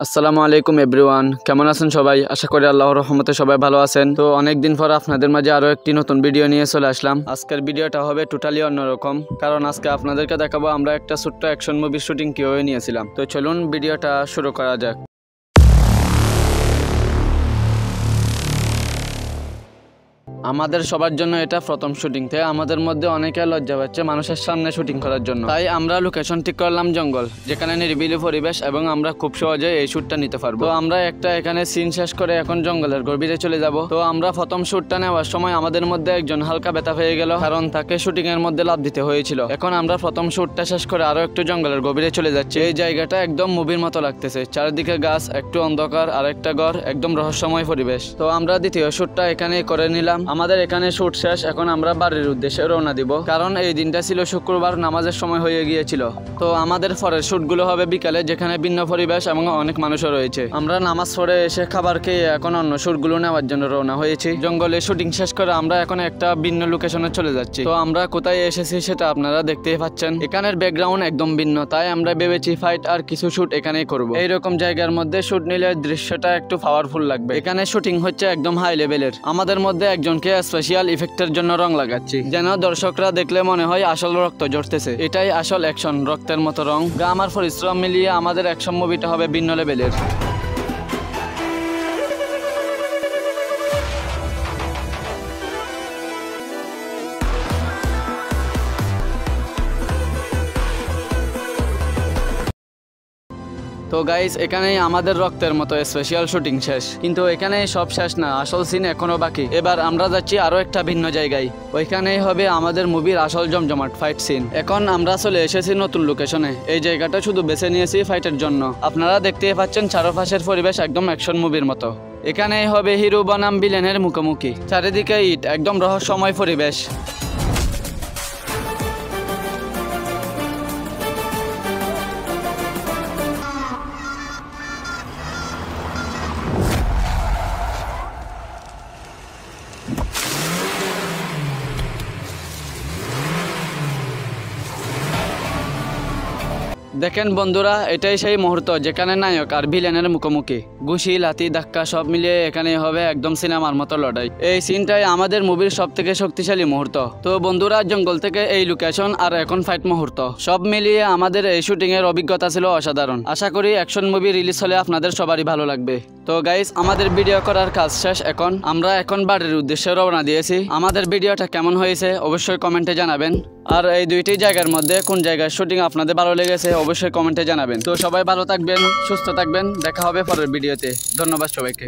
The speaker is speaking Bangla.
আসসালামু আলাইকুম এভরিওয়ান, কেমন আছেন সবাই? আশা করি আল্লাহর রহমতে সবাই ভালো আছেন। তো অনেকদিন পর আপনাদের মাঝে আরো একটি নতুন ভিডিও নিয়ে চলে আসলাম। আজকের ভিডিওটা হবে টোটালি অন্যরকম, কারণ আজকে আপনাদেরকে দেখাবো আমরা একটা ছোট্ট অ্যাকশন মুভির শুটিং কিভাবে নিয়েছিলাম। তো চলুন ভিডিওটা শুরু করা যাক। আমাদের সবার জন্য এটা প্রথম শুটিং, তাই আমাদের মধ্যে অনেকে লজ্জা পাচ্ছে মানুষের সামনে শুটিং করার জন্য। তাই আমরা লোকেশন ঠিক করলাম জঙ্গল, যেখানে নিরিবিলি পরিবেশ এবং আমরা খুব সহজে এই শ্যুটটা নিতে পারবো। তো আমরা একটা এখানে সিন শেষ করে এখন জঙ্গলের গভীরে চলে যাব। তো আমরা প্রথম শ্যুটটা নেওয়ার সময় আমাদের মধ্যে একজন হালকা ব্যথা হয়ে গেল, কারণ তাকে শুটিং এর মধ্যে লাভ দিতে হয়েছিল। এখন আমরা প্রথম শ্যুটটা শেষ করে আরো একটু জঙ্গলের গভীরে চলে যাচ্ছি। এই জায়গাটা একদম মুভির মতো লাগতেছে, চারিদিকে গাছ, একটু অন্ধকার, আর একটা ঘর, একদম রহস্যময় পরিবেশ। তো আমরা দ্বিতীয় শ্যুটটা এখানে করে নিলাম। আমাদের এখানে শুট শেষ, এখন আমরা বাড়ির উদ্দেশ্যে রওনা দিব, কারণ এই দিনটা ছিল শুক্রবার, নামাজের সময় হয়ে গিয়েছিল। তো আমাদের পরের শুটগুলো হবে বিকালে, যেখানে ভিন্ন পরিবেশ এবং অনেক মানুষও রয়েছে। আমরা নামাজ পড়ে এসে খাবার খেয়ে এখন অন্য শুটগুলো নেওয়ার জন্য রওনা হয়েছি। জঙ্গলে শুটিং শেষ করে আমরা এখন একটা ভিন্ন লোকেশনে চলে যাচ্ছি। তো আমরা কোথায় এসেছি সেটা আপনারা দেখতেই পাচ্ছেন। এখানের ব্যাকগ্রাউন্ড একদম ভিন্ন, তাই আমরা ভেবেছি ফাইট আর কিছু শুট এখানেই করব। এইরকম জায়গার মধ্যে শুট নিলে দৃশ্যটা একটু পাওয়ারফুল লাগবে। এখানে শুটিং হচ্ছে একদম হাই লেভেলের। আমাদের মধ্যে একজনকে স্পেশাল ইফেক্টের জন্য রং লাগাচ্ছি, যেন দর্শকরা দেখলে মনে হয় আসল রক্ত ঝরতেছে। এটাই আসল অ্যাকশন, রক্তের মতো রং। আমার পরিশ্রম মিলিয়ে আমাদের অ্যাকশন মুভিটা হবে ভিন্ন লেভেলের। তো গাইস, এখানেই আমাদের রক্তের মতো স্পেশাল শুটিং শেষ, কিন্তু এখানেই সব শেষ না, আসল সিন এখনো বাকি। এবার আমরা যাচ্ছি আরো একটা ভিন্ন জায়গায়, ওইখানেই হবে আমাদের মুভির আসল জমজমাট ফাইট সিন। এখন আমরা চলে এসেছি নতুন লোকেশনে। এই জায়গাটা শুধু বেছে নিয়েছি ফাইটের জন্য। আপনারা দেখতেই পাচ্ছেন চারপাশের পরিবেশ একদম অ্যাকশন মুভির মতো। এখানেই হবে হিরো বনাম ভিলেনের মুখোমুখি, চারিদিকে ইট, একদম রহস্যময় পরিবেশ। দেখেন বন্ধুরা, এটাই সেই মুহূর্ত যেখানে নায়ক আর ভিলেনের মুখোমুখি। ঘুষি, লাথি, ধাক্কা সব মিলিয়ে এখানে হবে একদম সিনেমার মতো লড়াই। এই সিনটাই আমাদের মুভির সব থেকে শক্তিশালী মুহূর্ত। তো বন্ধুরা, জঙ্গল থেকে এই লোকেশন আর এখন ফাইট মুহূর্ত, সব মিলিয়ে আমাদের এই শুটিং এর অভিজ্ঞতা ছিল অসাধারণ। আশা করি অ্যাকশন মুভি রিলিজ হলে আপনাদের সবারই ভালো লাগবে। তো গাইস, আমাদের ভিডিও করার কাজ শেষ। আমরা এখন বাড়ির উদ্দেশ্যে রওনা দিয়েছি। আমাদের ভিডিওটা কেমন হয়েছে অবশ্যই কমেন্টে জানাবেন। আর এই দুইটি জায়গার মধ্যে কোন জায়গার শুটিং আপনাদের ভালো লেগেছে অবশ্যই কমেন্টে জানাবেন। তো সবাই ভালো থাকবেন, সুস্থ থাকবেন, দেখা হবে পরের ভিডিওতে। ধন্যবাদ সবাইকে।